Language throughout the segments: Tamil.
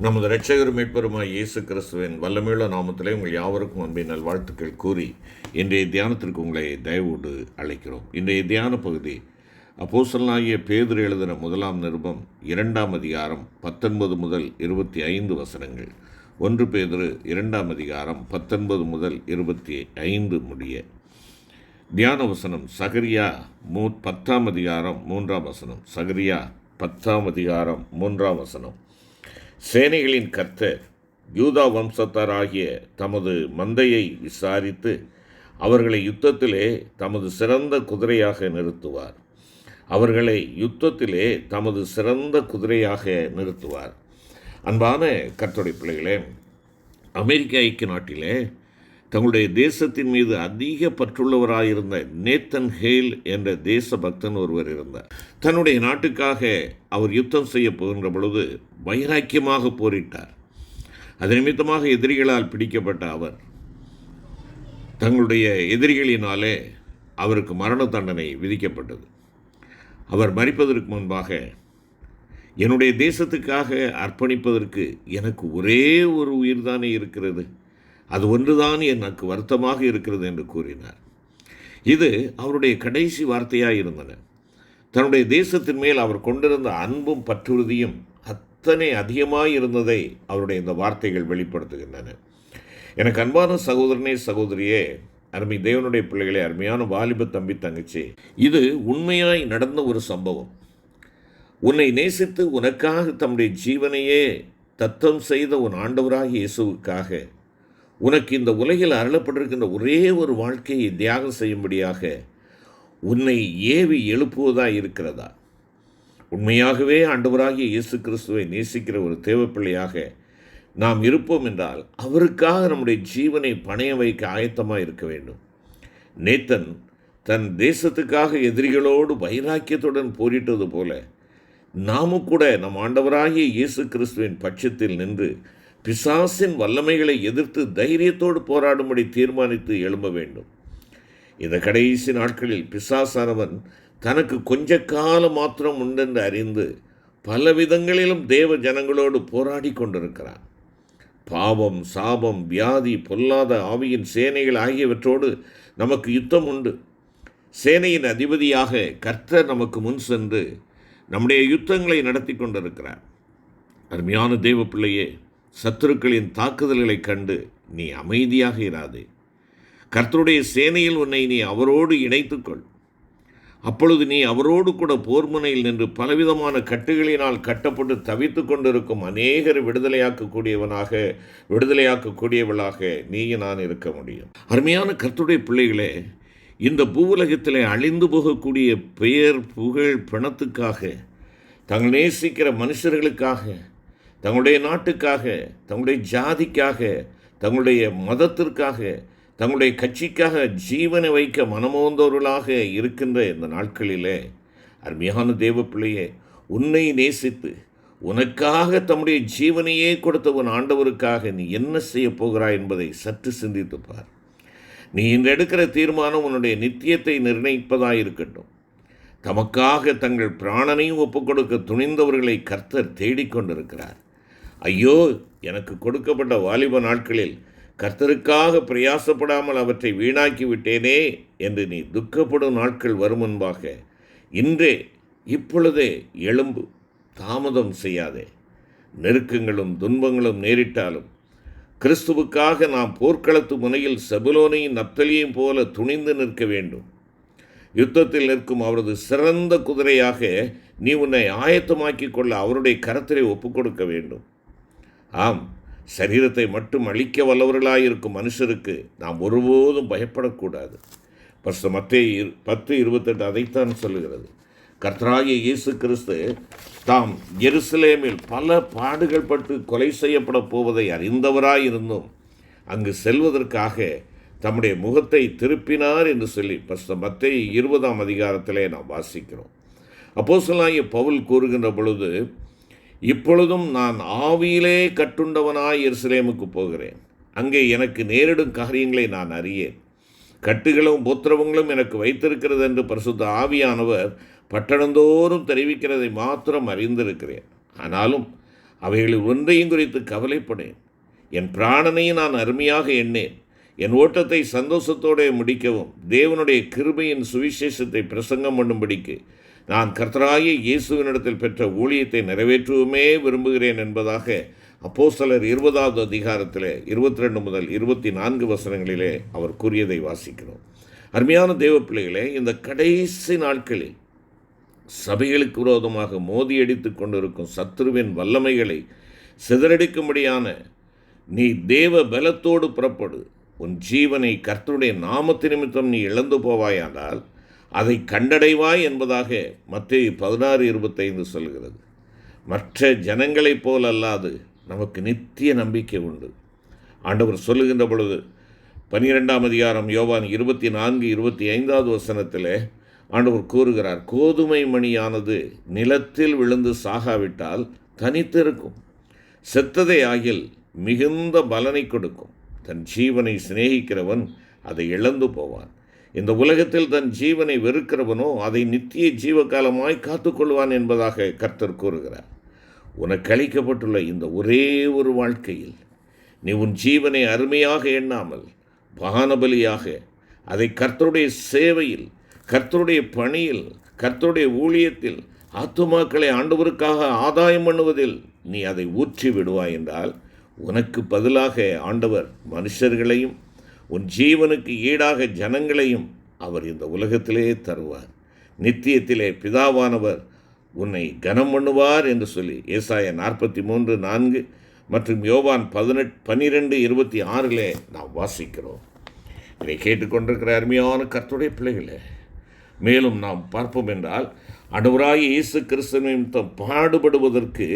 நமது இரட்சகரும் மீட்பருமாய் இயேசு கிறிஸ்துவின் வல்லமையுள்ள நாமத்திலே உங்கள் யாவருக்கும் அன்பின் நல்வாழ்த்துக்கள் கூறி இன்றைய தியானத்திற்கு உங்களை தயவோடு அழைக்கிறோம். இன்றைய தியான பகுதி அப்போஸ்தலனாகிய பேதுரு எழுதின முதலாம் நிருபம் 2ஆம் அதிகாரம் 19 முதல் 25 வசனங்கள். 1 பேதுரு 2ஆம் அதிகாரம் 19 முதல் 25 முடிய. தியான வசனம் சகரியா 10ஆம் அதிகாரம் 3ஆம் வசனம். சகரியா 10ஆம் அதிகாரம் 3ஆம் வசனம். சேனைகளின் கர்த்தர் யூதா வம்சத்தாராகிய தமது மந்தையை விசாரித்து அவர்களை யுத்தத்திலே தமது சிறந்த குதிரையாக நிறுத்துவார். அவர்களை யுத்தத்திலே தமது சிறந்த குதிரையாக நிறுத்துவார். அன்பான கர்த்தருடைய பிள்ளைகளே, அமெரிக்க ஐக்கிய நாட்டிலே தங்களுடைய தேசத்தின் மீது அதிக பற்றுள்ளவராயிருந்த நேத்தன் ஹேல் என்ற தேச பக்தன் ஒருவர் இருந்தார். தன்னுடைய நாட்டுக்காக அவர் யுத்தம் செய்ய போகின்ற பொழுது வைராக்கியமாக போரிட்டார். அது நிமித்தமாக எதிரிகளால் பிடிக்கப்பட்ட அவர் தங்களுடைய எதிரிகளினாலே அவருக்கு மரண தண்டனை விதிக்கப்பட்டது. அவர் மரிப்பதற்கு முன்பாக, என்னுடைய தேசத்துக்காக அர்ப்பணிப்பதற்கு எனக்கு ஒரே ஒரு உயிர்தானே இருக்கிறது, அது ஒன்றுதான் எனக்கு வருத்தமாக இருக்கிறது என்று கூறினார். இது அவருடைய கடைசி வார்த்தையாக இருந்தன. தன்னுடைய தேசத்தின் மேல் அவர் கொண்டிருந்த அன்பும் பற்றுறுதியும் அத்தனை அதிகமாக இருந்ததை அவருடைய இந்த வார்த்தைகள் வெளிப்படுத்துகின்றன. எனக்கு அன்பான சகோதரனே, சகோதரியே, அருமை தேவனுடைய பிள்ளைகளே, அருமையான வாலிப தம்பி, தங்கச்சி, இது உண்மையாய் நடந்த ஒரு சம்பவம். உன்னை நேசித்து உனக்காக தம்முடைய ஜீவனையே தத்தம் செய்த உன் ஆண்டவராகிய இயேசுவுக்காக உனக்கு இந்த உலகில் அருளப்பட்டிருக்கின்ற ஒரே ஒரு வாழ்க்கையை தியாகம் செய்யும்படியாக உன்னை ஏவி எழுப்புவதாக இருக்கிறதா? உண்மையாகவே ஆண்டவராகிய இயேசு கிறிஸ்துவை நேசிக்கிற ஒரு தேவப்பிள்ளையாக நாம் இருப்போம் என்றால் அவருக்காக நம்முடைய ஜீவனை பணைய வைக்க ஆயத்தமாக இருக்க வேண்டும். நேத்தன் தன் தேசத்துக்காக எதிரிகளோடு வைராக்கியத்துடன் போரிட்டது போல நாமும் கூட நம் ஆண்டவராகிய இயேசு கிறிஸ்துவின் பட்சத்தில் நின்று பிசாசின் வல்லமைகளை எதிர்த்து தைரியத்தோடு போராடும்படி தீர்மானித்து எழும்ப வேண்டும். இந்த கடைசி நாட்களில் பிசாசானவன் தனக்கு கொஞ்ச காலம் மாத்திரம் உண்டென்று அறிந்து பல விதங்களிலும் தேவ ஜனங்களோடு போராடி கொண்டிருக்கிறான். பாவம், சாபம், வியாதி, பொல்லாத ஆவியின் சேனைகள் ஆகியவற்றோடு நமக்கு யுத்தம் உண்டு. சேனையின் அதிபதியாக கர்த்தர் நமக்கு முன் சென்று நம்முடைய யுத்தங்களை நடத்தி கொண்டிருக்கிறார். அருமையான தேவ பிள்ளையே, சத்துருக்களின் தாக்குதல்களை கண்டு நீ அமைதியாக இராதே. கர்த்தருடைய சேனையில் உன்னை நீ அவரோடு இணைத்துக்கொள். அப்பொழுது நீ அவரோடு கூட போர்முனையில் நின்று பலவிதமான கட்டுகளினால் கட்டப்பட்டு தவித்து கொண்டிருக்கும் அநேகர் விடுதலையாக்கக்கூடியவளாக நீயும் நான் இருக்க முடியும். அருமையான கர்த்தருடைய பிள்ளைகளே, இந்த பூவுலகத்திலே அழிந்து போகக்கூடிய பெயர், புகழ், பணத்துக்காக, தங்கள் நேசிக்கிற மனுஷர்களுக்காக, தங்களுடைய நாட்டுக்காக, தங்களுடைய ஜாதிக்காக, தங்களுடைய மதத்திற்காக, தங்களுடைய கட்சிக்காக ஜீவனை வைக்க மனமோந்தவர்களாக இருக்கின்ற இந்த நாட்களிலே, அருமையான தேவ பிள்ளையே, உன்னை நேசித்து உனக்காக தம்முடைய ஜீவனையே கொடுத்த உன் ஆண்டவருக்காக நீ என்ன செய்ய போகிறாய் என்பதை சற்று சிந்தித்துப்பார். நீ இன்று எடுக்கிற தீர்மானம் உன்னுடைய நித்தியத்தை நிர்ணயிப்பதாக இருக்கட்டும். தமக்காக தங்கள் பிராணனையும் ஒப்புக்கொடுக்க துணிந்தவர்களை கர்த்தர் தேடிக்கொண்டிருக்கிறார். ஐயோ, எனக்கு கொடுக்கப்பட்ட வாலிப நாட்களில் கர்த்தருக்காக பிரயாசப்படாமல் அவற்றை வீணாக்கி விட்டேனே என்று நீ துக்கப்படும் நாட்கள் வரும் முன்பாக இன்றே இப்பொழுதே எழும்பு. தாமதம் செய்யாதே. நெருக்கங்களும் துன்பங்களும் நேரிட்டாலும் கிறிஸ்துவுக்காக நாம் போர்க்களத்து முனையில் செபுலோனையும் நப்தலியையும் போல துணிந்து நிற்க வேண்டும். யுத்தத்தில் நிற்கும் அவரது சிறந்த குதிரையாக நீ உன்னை ஆயத்தமாக்கி கொள்ள அவருடைய கரத்திலே ஒப்புக்கொடுக்க வேண்டும். ஆம், சரீரத்தை மட்டும் அழிக்க வல்லவர்களாயிருக்கும் மனுஷருக்கு நாம் ஒருபோதும் பயப்படக்கூடாது. மத்தேயு 10:28 அதைத்தான் சொல்லுகிறது. கர்த்தராகிய இயேசு கிறிஸ்து தாம் எருசலேமில் பல பாடுகள் பட்டு கொலை செய்யப்பட போவதை அறிந்தவராயிருந்தும் அங்கு செல்வதற்காக தம்முடைய முகத்தை திருப்பினார் என்று சொல்லி மத்தேயு 20ஆம் அதிகாரத்திலே நாம் வாசிக்கிறோம். அப்போஸ்தலனாகிய பவுல் கூறுகின்ற பொழுது, இப்பொழுதும் நான் ஆவியிலே கட்டுண்டவனாய் எருசலேமுக்கு போகிறேன். அங்கே எனக்கு நேரிடும் காரியங்களை நான் அறியேன். கட்டுகளும் உபத்திரவங்களும் எனக்கு வைத்திருக்கிறது என்று பரிசுத்த ஆவியானவர் பட்டணந்தோறும் தெரிவிக்கிறதை மாத்திரம் அறிந்திருக்கிறேன். ஆனாலும் அவைகளில் ஒன்றையும் குறித்து கவலைப்படேன். என் பிராணனையும் நான் அருமையாக எண்ணேன். என் ஓட்டத்தை சந்தோஷத்தோடு முடிக்கவும் தேவனுடைய கிருபையின் சுவிசேஷத்தை பிரசங்கம் பண்ணும்படிக்கு நான் கர்த்தராகிய இயேசுவினிடத்தில் பெற்ற ஊழியத்தை நிறைவேற்றவுமே விரும்புகிறேன் என்பதாக அப்போஸ்தலர் 20வது அதிகாரத்தில் 22 முதல் 24 வசனங்களிலே அவர் கூறியதை வாசிக்கிறோம். அருமையான தேவ பிள்ளைகளே, இந்த கடைசி நாட்களில் சபைகளுக்கு விரோதமாக மோதியடித்து கொண்டிருக்கும் சத்துருவின் வல்லமைகளை சிதறடிக்கும்படியான நீ தேவ பலத்தோடு புறப்படு. உன் ஜீவனை கர்த்தருடைய நாமத்து நிமித்தம் நீ இழந்து போவாயானால் அதை கண்டடைவாய் என்பதாக மத்தேயு 16:25 சொல்கிறது. மற்ற ஜனங்களைப் போல் அல்லாது நமக்கு நித்திய நம்பிக்கை உண்டு. ஆண்டவர் சொல்லுகின்ற பொழுது 12ஆம் அதிகாரம் யோவான் 24-25வது வசனத்தில் ஆண்டவர் கூறுகிறார், கோதுமை மணியானது நிலத்தில் விழுந்து சாகாவிட்டால் தனித்திருக்கும், செத்ததை ஆகில் மிகுந்த பலனை கொடுக்கும். தன் ஜீவனை சிநேகிக்கிறவன் அதை இழந்து போவான். இந்த உலகத்தில் தன் ஜீவனை வெறுக்கிறவனோ அதை நித்திய ஜீவகாலமாய் காத்துக்கொள்வான் என்பதாக கர்த்தர் கூறுகிறார். உனக்கு அளிக்கப்பட்டுள்ள இந்த ஒரே ஒரு வாழ்க்கையில் நீ உன் ஜீவனை அருமையாக எண்ணாமல் பானபலியாக அதை கர்த்தருடைய சேவையில், கர்த்தருடைய பணியில், கர்த்தருடைய ஊழியத்தில், ஆத்துமாக்களை ஆண்டவருக்காக ஆதாயம் பண்ணுவதில் நீ அதை ஊற்றி விடுவாய் என்றால் உனக்கு பதிலாக ஆண்டவர் மனுஷர்களையும் உன் ஜீவனுக்கு ஈடாக ஜனங்களையும் அவர் இந்த உலகத்திலே தருவார். நித்தியத்திலே பிதாவானவர் உன்னை கனம் பண்ணுவார் என்று சொல்லி ஏசாயா 43:4 மற்றும் யோவான் 12:26 நாம் வாசிக்கிறோம். இதை கேட்டுக்கொண்டிருக்கிற அருமையான கர்த்தருடைய பிள்ளைகளே, மேலும் நாம் பார்ப்போம் என்றால் ஆண்டவராகிய இயேசு கிறிஸ்து நிமித்தம் பாடுபடுவதற்கு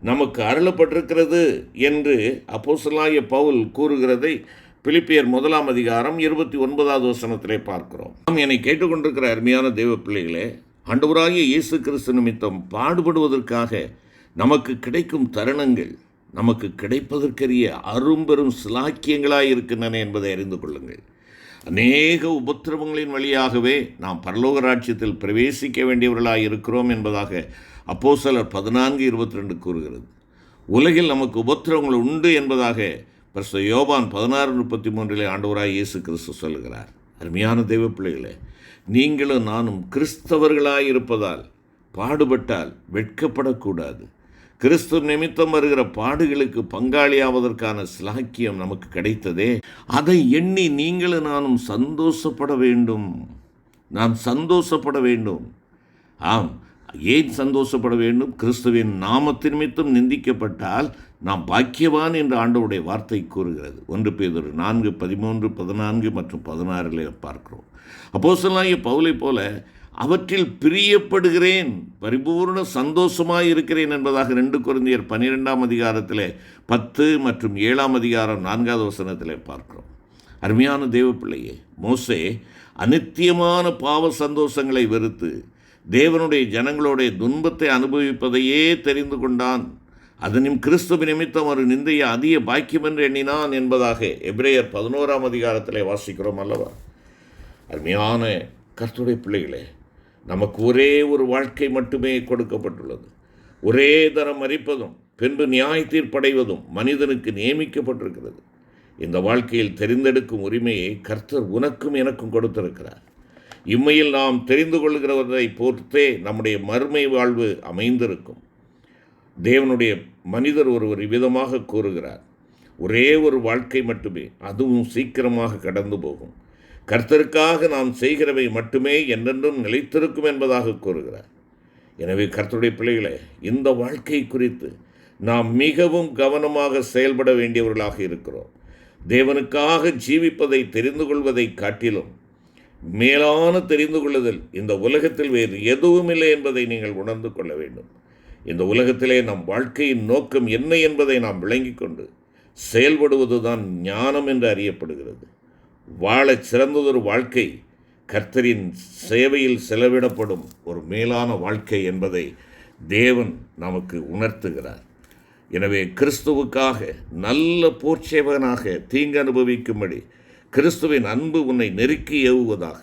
நமக்கு அருளப்பட்டிருக்கிறது என்று அப்போஸ்தலனாகிய பவுல் கூறுகிறதை பிலிப்பியர் 1ஆம் அதிகாரம் 29வது வசனத்திலே பார்க்கிறோம். நாம் என்னை கேட்டுக்கொண்டிருக்கிற அருமையான தேவ பிள்ளைகளே, ஆண்டவராகிய இயேசு கிறிஸ்து நிமித்தம் பாடுபடுவதற்காக நமக்கு கிடைக்கும் தருணங்கள் நமக்கு கிடைப்பதற்கரிய அரும்பெரும் சிலாக்கியங்களாய் இருக்கின்றன என்பதை அறிந்து கொள்ளுங்கள். அநேக உபத்திரவங்களின் வழியாகவே நாம் பரலோக ராஜ்யத்தில் பிரவேசிக்க வேண்டியவர்களாய் இருக்கிறோம் என்பதாக அப்போஸ்தலர் 14:22 கூறுகிறது. உலகில் நமக்கு உபத்திரவங்கள் உண்டு என்பதாக பரிசுத்த யோவான் 16:33 ஆண்டவராய் இயேசு கிறிஸ்து சொல்லுகிறார். அருமையான தெய்வ பிள்ளைகளே, நீங்களும் நானும் கிறிஸ்தவர்களாய் இருப்பதால் பாடுபட்டால் வெட்கப்படக்கூடாது. கிறிஸ்து நிமித்தம் வருகிற பாடுகளுக்கு பங்காளியாவதற்கான சிலாக்கியம் நமக்கு கிடைத்ததே, அதை எண்ணி நீங்களும் நானும் சந்தோஷப்பட வேண்டும். நாம் சந்தோஷப்பட வேண்டும். ஆம், ஏன் சந்தோஷப்பட வேண்டும்? கிறிஸ்துவின் நாமத்தின் நிமித்தம் நிந்திக்கப்பட்டால் நாம் பாக்கியவான் என்று ஆண்டவருடைய வார்த்தை கூறுகிறது. 1 பேதுரு 4:13, 14 மற்றும் 16 பார்க்கிறோம். அப்போஸ்தலனாகிய பவுலை போல அவற்றில் பிரியப்படுகிறேன், பரிபூர்ண சந்தோஷமாய் இருக்கிறேன் என்பதாக 2 கொரிந்தியர் 12ஆம் அதிகாரத்தில் 10 மற்றும் 7ஆம் அதிகாரம் 4வது வசனத்தில் பார்க்கிறோம். அருமையான தேவ பிள்ளையே, மோசே அநித்தியமான பாவ சந்தோஷங்களை வெறுத்து தேவனுடைய ஜனங்களுடைய துன்பத்தை அனுபவிப்பதையே தெரிந்து கொண்டான். அதனும் கிறிஸ்துவ நிமித்தம் ஒரு நிந்தைய அதிக பாக்கியம் என்று எண்ணினான் என்பதாக எபிரேயர் 11ஆம் அதிகாரத்தில் வாசிக்கிறோம் அல்லவா? அருமையான கர்த்தருடைய பிள்ளைகளே, நமக்கு ஒரே ஒரு வாழ்க்கை மட்டுமே கொடுக்கப்பட்டுள்ளது. ஒரே தரம் மரிப்பதும் பின்பு நியாய தீர்ப்படைவதும் மனிதனுக்கு நியமிக்கப்பட்டிருக்கிறது. இந்த வாழ்க்கையில் தெரிந்தெடுக்கும் உரிமையை கர்த்தர் உனக்கும் எனக்கும் கொடுத்திருக்கிறார். இம்மையில் நாம் தெரிந்து கொள்கிறவரை பொறுத்தே நம்முடைய மறுமை வாழ்வு அமைந்திருக்கும். தேவனுடைய மனிதர் ஒருவர் விதமாக கூறுகிறார், ஒரே ஒரு வாழ்க்கை மட்டுமே, அதுவும் சீக்கிரமாக கடந்து போகும். கர்த்தருக்காக நாம் செய்கிறவை மட்டுமே என்றென்றும் நிலைத்திருக்கும் என்பதாக கூறுகிறார். எனவே கர்த்தருடைய பிள்ளைகளே, இந்த வாழ்க்கை குறித்து நாம் மிகவும் கவனமாக செயல்பட வேண்டியவர்களாக இருக்கிறோம். தேவனுக்காக ஜீவிப்பதை தெரிந்து கொள்வதை காட்டிலும் மேலான தெரிந்து கொள்ளுதல் இந்த உலகத்தில் வேறு எதுவும் இல்லை என்பதை நீங்கள் உணர்ந்து கொள்ள வேண்டும். இந்த உலகத்திலே நம் வாழ்க்கையின் நோக்கம் என்ன என்பதை நாம் விளங்கி கொண்டு செயல்படுவதுதான் ஞானம் என்று அறியப்படுகிறது. வாழச் சிறந்ததொரு வாழ்க்கை கர்த்தரின் சேவையில் செலவிடப்படும் ஒரு மேலான வாழ்க்கை என்பதை தேவன் நமக்கு உணர்த்துகிறார். எனவே கிறிஸ்துவுக்காக நல்ல போர்ச்சேவகனாக தீங்கு அனுபவிக்கும்படி கிறிஸ்துவின் அன்பு உன்னை நெருக்கி ஏவுவதாக.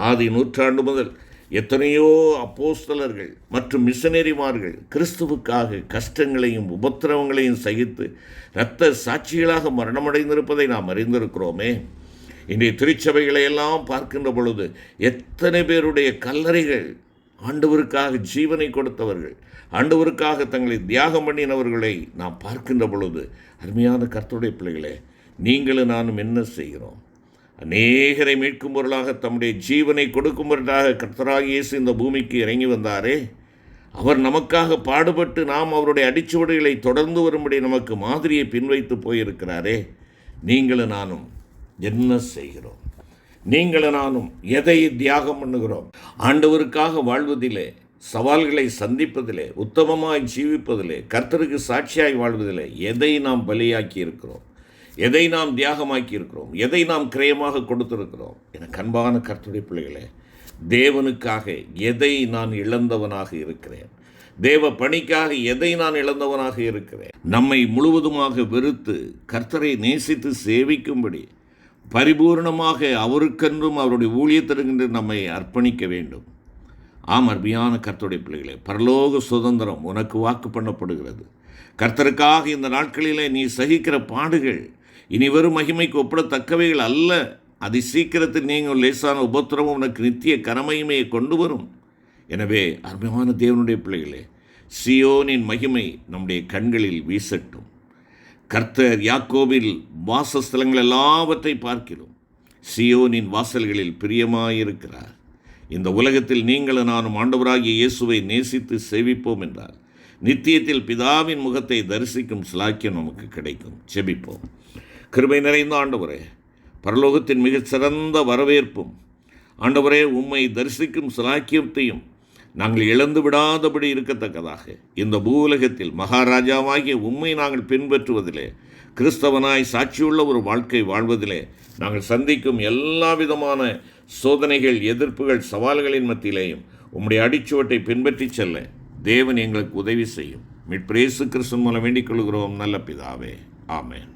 ஆதி நூற்றாண்டு முதல் எத்தனையோ அப்போஸ்தலர்கள் மற்றும் மிஷனரிமார்கள் கிறிஸ்துவுக்காக கஷ்டங்களையும் உபத்திரவங்களையும் சகித்து இரத்த சாட்சிகளாக மரணமடைந்திருப்பதை நாம் அறிந்திருக்கிறோமே. இன்றைய திருச்சபைகளை எல்லாம் பார்க்கின்ற பொழுது எத்தனை பேருடைய கல்லறைகள் ஆண்டவருக்காக ஜீவனை கொடுத்தவர்கள், ஆண்டவருக்காக தங்களை தியாகம் பண்ணினவர்களை நாம் பார்க்கின்ற பொழுது, அருமையான கர்த்தருடைய பிள்ளைகளே, நீங்களும் நானும் என்ன செய்கிறோம்? அநேகரை மீட்கும் பொருளாக தம்முடைய ஜீவனை கொடுக்கும் பொருளாக கர்த்தராகிய இயேசு இந்த பூமிக்கு இறங்கி வந்தாரே. அவர் நமக்காக பாடுபட்டு நாம் அவருடைய அடிச்சுவடுகளை தொடர்ந்து வரும்படி நமக்கு மாதிரியை பின்வைத்து போயிருக்கிறாரே. நீங்களும் நானும் என்ன செய்கிறோம்? நீங்களும் நானும் எதை தியாகம் பண்ணுகிறோம்? ஆண்டவருக்காக வாழ்வதிலே, சவால்களை சந்திப்பதிலே, உத்தமமாய் ஜீவிப்பதிலே, கர்த்தருக்கு சாட்சியாய் வாழ்வதிலே எதை நாம் பலியாக்கி இருக்கிறோம்? எதை நாம் தியாகமாக்கி இருக்கிறோம்? எதை நாம் கிரயமாக கொடுத்திருக்கிறோம்? என அன்பான கர்த்தருடைய பிள்ளைகளே, தேவனுக்காக எதை நான் இழந்தவனாக இருக்கிறேன்? தேவ பணிக்காக எதை நான் இழந்தவனாக இருக்கிறேன்? நம்மை முழுவதுமாக வெறுத்து கர்த்தரை நேசித்து சேவிக்கும்படி பரிபூர்ணமாக அவருக்கென்றும் அவருடைய ஊழியத்திற்கென்று நம்மை அர்ப்பணிக்க வேண்டும். அருமையான கர்த்தருடைய பிள்ளைகளே, பரலோக சுதந்திரம் உனக்கு வாக்கு பண்ணப்படுகிறது. கர்த்தருக்காக இந்த நாட்களிலே நீ சகிக்கிற பாடுகள் இனி வரும் மகிமைக்கு ஒப்பிடத்தக்கவைகள் அல்ல. அதை சீக்கிரத்தில் நீங்கள் லேசான உபத்திரமும் உனக்கு நித்திய கனமையுமையை கொண்டு வரும். எனவே அருமையான தேவனுடைய பிள்ளைகளே, சியோனின் மகிமை நம்முடைய கண்களில் வீசட்டும். கர்த்தர் யாக்கோபில் வாசஸ்தலங்கள் எல்லாவற்றை பார்க்கிறோம், சியோனின் வாசல்களில் பிரியமாயிருக்கிறார். இந்த உலகத்தில் நீங்களும் நானும் ஆண்டவராகிய இயேசுவை நேசித்து சேவிப்போம் என்றார் நித்தியத்தில் பிதாவின் முகத்தை தரிசிக்கும் சிலாக்கியம் நமக்கு கிடைக்கும். செபிப்போம். கிருபை நிறைந்த ஆண்டவரே, பரலோகத்தின் மிகச் சிறந்த வரவேற்பும் ஆண்டவரே, உம்மை தரிசிக்கும் சிலாக்கியத்தையும் நாங்கள் இழந்து விடாதபடி இருக்கத்தக்கதாக இந்த பூவுலகத்தில் மகாராஜாவாகிய உம்மை நாங்கள் பின்பற்றுவதிலே, கிறிஸ்தவனாய் சாட்சியுள்ள ஒரு வாழ்க்கை வாழ்வதிலே நாங்கள் சந்திக்கும் எல்லா விதமான சோதனைகள், எதிர்ப்புகள், சவால்களின் மத்தியிலேயும் உம்முடைய அடிச்சுவட்டை பின்பற்றி செல்ல தேவன் எங்களுக்கு உதவி செய்யும். மீட்பர் இயேசு கிறிஸ்து மூலம் வேண்டிக் கொள்கிறோம் நல்ல பிதாவே. ஆமென்.